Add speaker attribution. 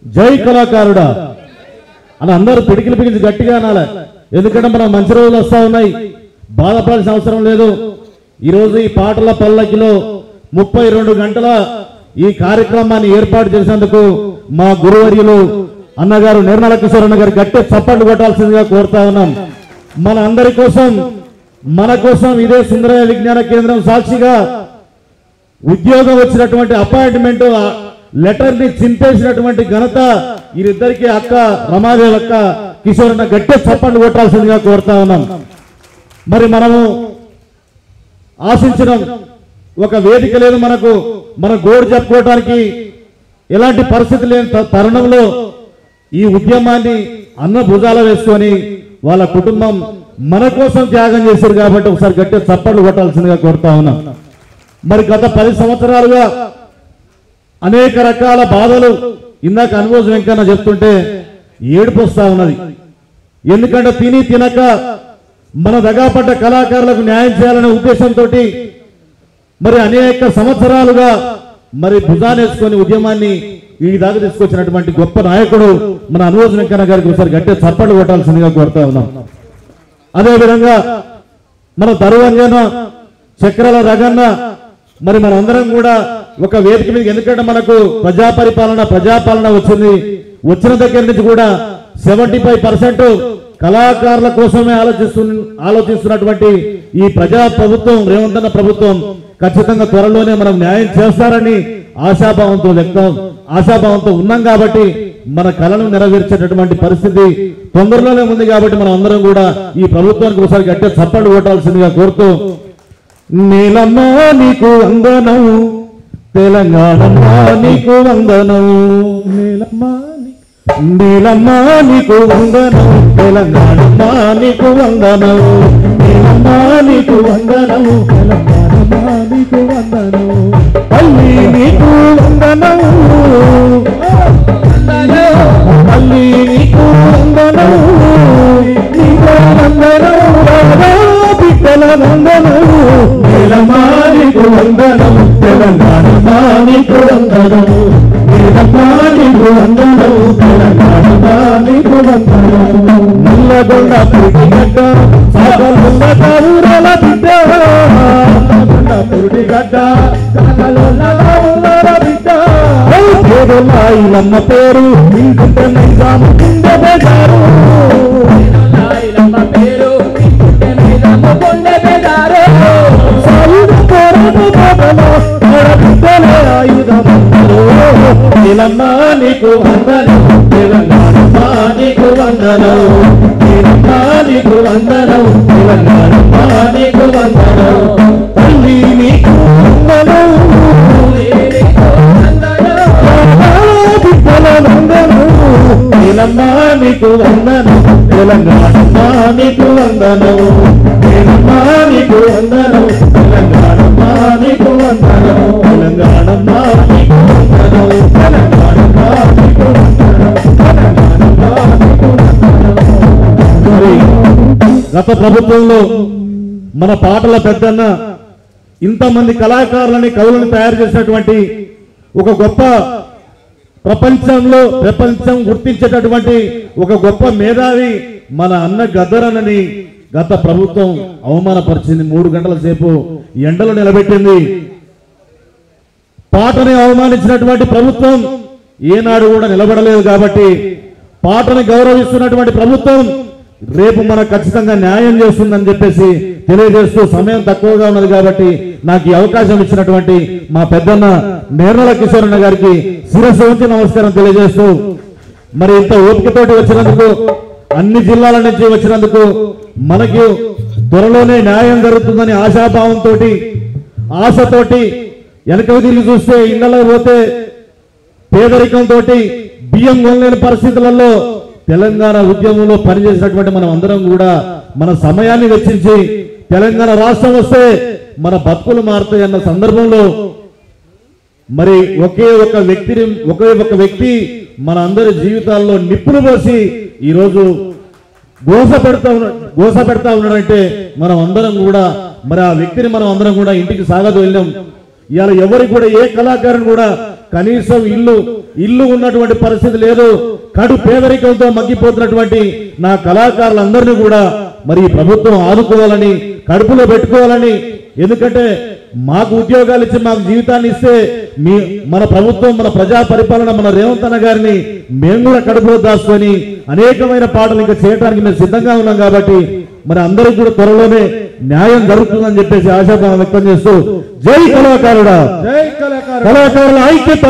Speaker 1: జై కళాకారుడా అని అందరూ పిడికిలు పిగిలించి గట్టిగా అనాలి. ఎందుకంటే మనం మంచి రోజులు వస్తూ ఉన్నాయి, బాధపడాల్సిన అవసరం లేదు. ఈరోజు ఈ పాటల పల్లకిలో 32 గంటల ఈ కార్యక్రమాన్ని ఏర్పాటు చేసినందుకు మా గురువర్యులు అన్నగారు నిర్మల కిషోర్ అన్న గారు గట్టి చప్పట్లు కొట్టాల్సిందిగా కోరుతా ఉన్నాం. మన అందరి కోసం, మన కోసం ఇదే సుందరయ్య విజ్ఞాన కేంద్రం సాక్షిగా ఉద్యోగం వచ్చినటువంటి అపాయింట్మెంట్ లెటర్ ని చింపేసినటువంటి ఘనత వీరిద్దరికి అక్క రమాదేవి అక్క కిషోర్ అన్న గట్టి చప్పట్లు కొట్టాల్సిందిగా కోరుతా ఉన్నాం. మరి మనము ఆశించిన ఒక వేదిక లేదు మనకు, మన గోడు చెప్పుకోవడానికి ఎలాంటి పరిస్థితి లేని తరుణంలో ఈ ఉద్యమాన్ని అన్న భుజాల వేసుకొని వాళ్ళ కుటుంబం మన కోసం త్యాగం చేశారు కాబట్టి ఒకసారి గట్టి చప్పట్లు కొట్టాల్సిందిగా కోరుతా ఉన్నాం. మరి గత 10 సంవత్సరాలుగా అనేక రకాల బాధలు ఇందాక అనుభవం వెంకన్న చెప్తుంటే ఏడుపు వస్తా ఉన్నది. ఎందుకంటే తిని తినక మన దగాపడ్డ కళాకారులకు న్యాయం చేయాలనే ఉద్దేశంతో మరి అనేక సంవత్సరాలుగా మరి భుజానేసుకొని ఉద్యమాన్ని ఈ దాకా తీసుకొచ్చినటువంటి గొప్ప నాయకుడు మన అనుభవం వెంకన్న గారికి ఒకసారి గట్టి చప్పట్లు కొట్టాల్సిందిగా కోరుతా ఉన్నాం. అదేవిధంగా మన దరువంజన చక్రాల రగన్న మరి మనందరం కూడా ఒక వేదిక మీద, ఎందుకంటే మనకు ప్రజాపాలన వచ్చిన దగ్గర నుంచి కూడా 75% కళాకారుల కోసమే ఆలోచిస్తున్నటువంటి ఈ ప్రజా ప్రభుత్వం, రేవంత్ అన్న ప్రభుత్వం ఖచ్చితంగా త్వరలోనే మనం న్యాయం చేస్తారని ఆశాభావంతో ఉన్నాం. కాబట్టి మన కళను నెరవేర్చేటటువంటి పరిస్థితి తొందరలోనే ఉంది. కాబట్టి మనం అందరం కూడా ఈ ప్రభుత్వానికి ఒకసారి గట్టి చప్పట్లు కొట్టాల్సిందిగా కోరుతూ, నీలమ్మ నీకు వందనం, తెలంగాణమ్మ నీకు వందనం, నీలమ్మ నీకు వందనం, తెలంగాణమ్మ నీకు వందనం, నీలమ్మ నీకు వందనం, తెలంగాణమ్మ నీకు వందనం, తల్లి నీకు వందనం, తల్లి నీకు వందనం, నీకు వందనం, బిడ్డల వందనం, నీలమ్మ నీకు వందనం, తెలంగాణమ్మ నీకు వందనం, నీలమ్మ నీకు వందనం, తెలంగాణమ్మ నీకు వందనం, నల్లగొండ పురిటిగడ్డ సాగలున్న ఊరల బిడ్డ, నల్లగొండ పురిటిగడ్డ సాగలున్న ఊరల బిడ్డ, పేరులాయిలమ్మ పేరు ఇంకుంటే నైజాము కింద బెదారు, పేరులాయిలమ్మ పేరు ఇంకుంటే నైజాము కొండ బెదారు, సాయుధ పోరాట బాటలో నడబిడ్డలే ఆయుధమందరూ, నీలమ్మ నీకు వందనం, తెలంగాణమ్మ నీకు వందనం, నీలమ్మ నీకు వందనం, తెలంగాణమ్మ నీకు వందనం, తల్లి నీకు వందనం, బిడ్డల వందనం, నీలమ్మ నీకు వందనం, తెలంగాణమ్మ నీకు వందనం, నీలమ్మ నీకు వందనం, తెలంగాణమ్మ నీకు వందనం, తెలంగాణమ్మ నీకు వందనం, తెలంగాణమ్మ నీకు వందనం, తెలంగాణమ్మ నీకు వందనం. గత ప్రభుత్వంలో మన పాటల పెద్దన్న ఇంతమంది కళాకారులని కవులను తయారు చేసినటువంటి ఒక గొప్ప ప్రపంచం గుర్తించేటటువంటి ఒక గొప్ప మేధావి మన అన్న గద్దరన్నని గత ప్రభుత్వం అవమానపరిచింది. 3 గంటల సేపు ఎండలో నిలబెట్టింది. పాటని అవమానించినటువంటి ప్రభుత్వం ఏనాడు కూడా నిలబడలేదు. కాబట్టి పాటని గౌరవిస్తున్నటువంటి ప్రభుత్వం రేపు మనకు ఖచ్చితంగా న్యాయం చేస్తుందని చెప్పేసి తెలియజేస్తూ, సమయం తక్కువగా ఉన్నది కాబట్టి నాకు ఈ అవకాశం ఇచ్చినటువంటి మా పెద్దన్న నిర్మల కిషోర్ అన్న గారికి శిరస్సు వంచి నమస్కారం తెలియజేస్తూ, మరి ఇంత ఓపికతోటి వచ్చినందుకు, అన్ని జిల్లాల నుంచి వచ్చినందుకు మనకి త్వరలోనే న్యాయం జరుగుతుందని ఆశతోటి వెనక తిరిగి చూస్తే ఇళ్లలో పోతే పేదరికంతో బియ్యం కొనలేని పరిస్థితులలో తెలంగాణ ఉద్యమంలో పనిచేసినటువంటి మనం అందరం కూడా మన సమయాన్ని వెచ్చించి తెలంగాణ రాష్ట్రం వస్తే మన బతుకులు మారుతాయన్న సందర్భంలో మరి ఒకే ఒక వ్యక్తి మన అందరి జీవితాల్లో నిప్పులు పోసి ఈరోజు గోస పెడతా ఉన్నాడంటే మనం అందరం కూడా మరి ఆ వ్యక్తిని మనం అందరం కూడా ఇంటికి సాగదు వెళ్ళాం. ఇవాళ ఎవరికి కూడా ఏ కళాకారుని కూడా కనీసం ఇల్లు ఉన్నటువంటి పరిస్థితి లేదు. కడు పేదరికంతో మగ్గిపోతున్నటువంటి నా కళాకారులందరినీ కూడా మరి ఈ ప్రభుత్వం ఆదుకోవాలని, కడుపులో పెట్టుకోవాలని, ఎందుకంటే మాకు ఉద్యోగాలు ఇచ్చి మాకు జీవితాన్ని ఇస్తే మన ప్రభుత్వం, మన ప్రజా పరిపాలన, మన రేవంత్ అన్న గారిని మేము కూడా కడుపులో దాచుకొని అనేకమైన పాటలు ఇంకా చేయడానికి మేము సిద్ధంగా ఉన్నాం. కాబట్టి మరి అందరికీ కూడా త్వరలోనే న్యాయం జరుగుతుందని చెప్పేసి ఆశాభావం వ్యక్తం చేస్తూ జై కళాకారుడా,
Speaker 2: జై కళాకారుడా,
Speaker 1: కళాకారుల ఐక్యత.